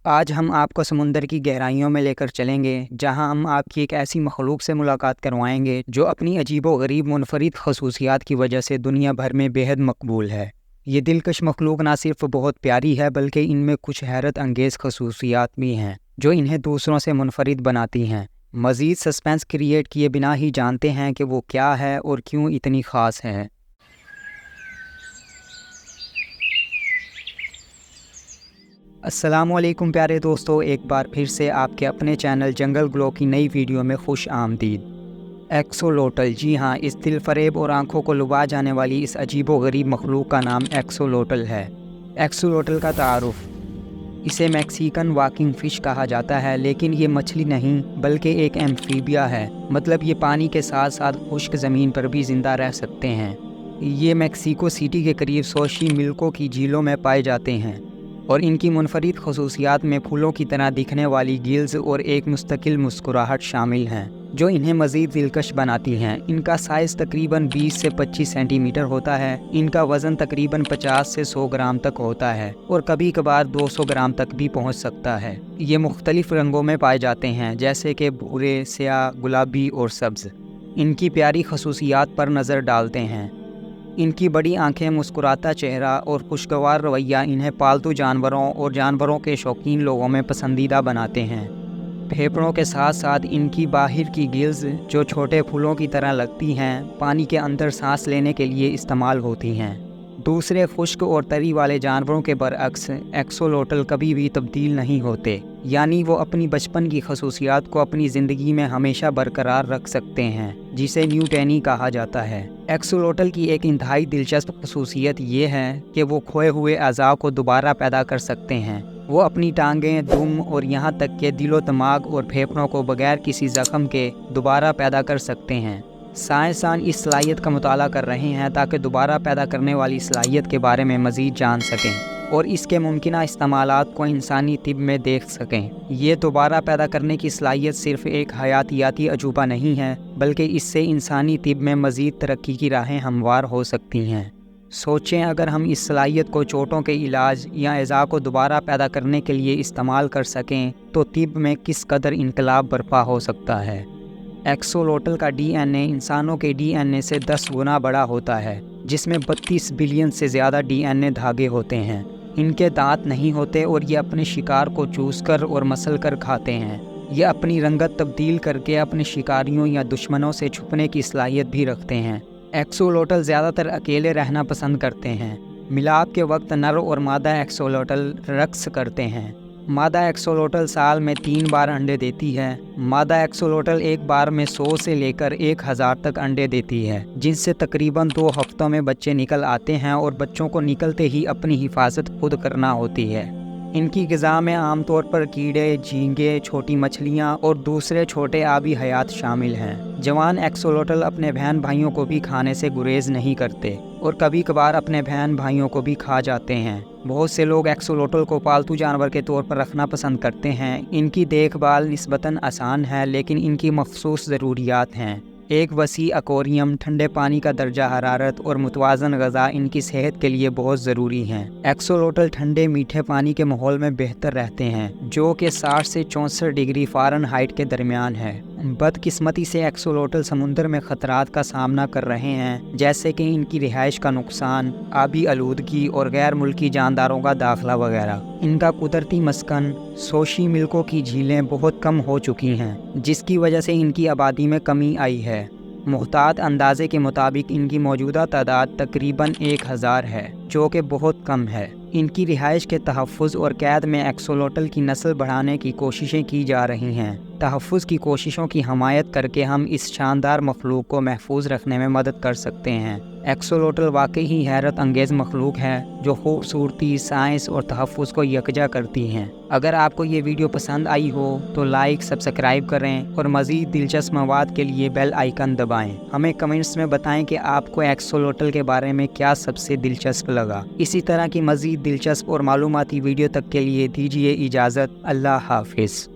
آج ہم آپ کو سمندر کی گہرائیوں میں لے کر چلیں گے، جہاں ہم آپ کی ایک ایسی مخلوق سے ملاقات کروائیں گے جو اپنی عجیب و غریب منفرد خصوصیات کی وجہ سے دنیا بھر میں بے حد مقبول ہے۔ یہ دلکش مخلوق نہ صرف بہت پیاری ہے بلکہ ان میں کچھ حیرت انگیز خصوصیات بھی ہیں جو انہیں دوسروں سے منفرد بناتی ہیں۔ مزید سسپینس کریٹ کیے بنا ہی جانتے ہیں کہ وہ کیا ہے اور کیوں اتنی خاص ہے۔ السلام علیکم پیارے دوستو، ایک بار پھر سے آپ کے اپنے چینل جنگل گلو کی نئی ویڈیو میں خوش آمدید۔ ایکسولوٹل، جی ہاں، اس دل فریب اور آنکھوں کو لبھا جانے والی اس عجیب و غریب مخلوق کا نام ایکسولوٹل ہے۔ ایکسولوٹل کا تعارف: اسے میکسیکن واکنگ فش کہا جاتا ہے، لیکن یہ مچھلی نہیں بلکہ ایک ایمفیبیا ہے، مطلب یہ پانی کے ساتھ ساتھ خشک زمین پر بھی زندہ رہ سکتے ہیں۔ یہ میکسیکو سٹی کے قریب سوشی ملکو کی جھیلوں میں پائے جاتے ہیں اور ان کی منفرد خصوصیات میں پھولوں کی طرح دکھنے والی گلز اور ایک مستقل مسکراہٹ شامل ہیں جو انہیں مزید دلکش بناتی ہیں۔ ان کا سائز تقریباً 20 سے 25 سینٹی میٹر ہوتا ہے۔ ان کا وزن تقریباً 50 سے 100 گرام تک ہوتا ہے اور کبھی کبھار 200 گرام تک بھی پہنچ سکتا ہے۔ یہ مختلف رنگوں میں پائے جاتے ہیں، جیسے کہ بھورے، سیاہ، گلابی اور سبز۔ ان کی پیاری خصوصیات پر نظر ڈالتے ہیں۔ ان کی بڑی آنکھیں، مسکراتا چہرہ اور خوشگوار رویہ انہیں پالتو جانوروں اور جانوروں کے شوقین لوگوں میں پسندیدہ بناتے ہیں۔ پھیپھڑوں کے ساتھ ساتھ ان کی باہر کی گلز، جو چھوٹے پھولوں کی طرح لگتی ہیں، پانی کے اندر سانس لینے کے لیے استعمال ہوتی ہیں۔ دوسرے خشک اور تری والے جانوروں کے برعکس، ایکسولوٹل کبھی بھی تبدیل نہیں ہوتے، یعنی وہ اپنی بچپن کی خصوصیات کو اپنی زندگی میں ہمیشہ برقرار رکھ سکتے ہیں، جسے نیوٹینی کہا جاتا ہے۔ ایکسولوٹل کی ایک انتہائی دلچسپ خصوصیت یہ ہے کہ وہ کھوئے ہوئے اعضاء کو دوبارہ پیدا کر سکتے ہیں۔ وہ اپنی ٹانگیں، دم اور یہاں تک کہ دل و دماغ اور پھیپھڑوں کو بغیر کسی زخم کے دوبارہ پیدا کر سکتے ہیں۔ سائنسدان اس صلاحیت کا مطالعہ کر رہے ہیں تاکہ دوبارہ پیدا کرنے والی صلاحیت کے بارے میں مزید جان سکیں اور اس کے ممکنہ استعمالات کو انسانی طب میں دیکھ سکیں۔ یہ دوبارہ پیدا کرنے کی صلاحیت صرف ایک حیاتیاتی عجوبہ نہیں ہے، بلکہ اس سے انسانی طب میں مزید ترقی کی راہیں ہموار ہو سکتی ہیں۔ سوچیں، اگر ہم اس صلاحیت کو چوٹوں کے علاج یا اعضاء کو دوبارہ پیدا کرنے کے لیے استعمال کر سکیں تو طب میں کس قدر انقلاب برپا ہو سکتا ہے۔ ایکسولوٹل کا ڈی این اے انسانوں کے ڈی این اے سے 10 گنا بڑا ہوتا ہے، جس میں 32 بلین سے زیادہ ڈی این اے دھاگے ہوتے ہیں۔ ان کے دانت نہیں ہوتے اور یہ اپنے شکار کو چوس کر اور مسل کر کھاتے ہیں۔ یہ اپنی رنگت تبدیل کر کے اپنے شکاریوں یا دشمنوں سے چھپنے کی صلاحیت بھی رکھتے ہیں۔ ایکسولوٹل زیادہ تر اکیلے رہنا پسند کرتے ہیں۔ ملاب کے وقت نر اور مادہ ایکسولوٹل رقص کرتے ہیں۔ مادہ ایکسولوٹل سال میں 3 بار انڈے دیتی ہے۔ مادہ ایکسولوٹل ایک بار میں 100 سے لے کر 1000 تک انڈے دیتی ہے، جن سے تقریباً 2 ہفتوں میں بچے نکل آتے ہیں اور بچوں کو نکلتے ہی اپنی حفاظت خود کرنا ہوتی ہے۔ ان کی غذا میں عام طور پر کیڑے، جھینگے، چھوٹی مچھلیاں اور دوسرے چھوٹے آبی حیات شامل ہیں۔ جوان ایکسولوٹل اپنے بہن بھائیوں کو بھی کھانے سے گریز نہیں کرتے اور کبھی کبھار اپنے بہن بھائیوں کو بھی کھا جاتے ہیں۔ بہت سے لوگ ایکسولوٹل کو پالتو جانور کے طور پر رکھنا پسند کرتے ہیں۔ ان کی دیکھ بھال نسبتاً آسان ہے، لیکن ان کی مخصوص ضروریات ہیں۔ ایک وسیع ایکویریم، ٹھنڈے پانی کا درجہ حرارت اور متوازن غذا ان کی صحت کے لیے بہت ضروری ہیں۔ ایکسولوٹل ٹھنڈے میٹھے پانی کے ماحول میں بہتر رہتے ہیں، جو کہ 60 سے 64 ڈگری فارنہائٹ کے درمیان ہے۔ بدقسمتی سے ایکسولوٹل سمندر میں خطرات کا سامنا کر رہے ہیں، جیسے کہ ان کی رہائش کا نقصان، آبی آلودگی اور غیر ملکی جانداروں کا داخلہ وغیرہ۔ ان کا قدرتی مسکن سوشی ملکو کی جھیلیں بہت کم ہو چکی ہیں، جس کی وجہ سے ان کی آبادی میں کمی آئی ہے۔ محتاط اندازے کے مطابق ان کی موجودہ تعداد تقریباً 1000 ہے، جو کہ بہت کم ہے۔ ان کی رہائش کے تحفظ اور قید میں ایکسولوٹل کی نسل بڑھانے کی کوششیں کی جا رہی ہیں۔ تحفظ کی کوششوں کی حمایت کر کے ہم اس شاندار مخلوق کو محفوظ رکھنے میں مدد کر سکتے ہیں۔ ایکسولوٹل واقعی ہی حیرت انگیز مخلوق ہے جو خوبصورتی، سائنس اور تحفظ کو یکجا کرتی ہیں۔ اگر آپ کو یہ ویڈیو پسند آئی ہو تو لائک، سبسکرائب کریں اور مزید دلچسپ مواد کے لیے بیل آئیکن دبائیں۔ ہمیں کمنٹس میں بتائیں کہ آپ کو ایکسولوٹل کے بارے میں کیا سب سے دلچسپ لگا۔ اسی طرح کی مزید دلچسپ اور معلوماتی ویڈیو تک کے لیے دیجیے اجازت۔ اللہ حافظ۔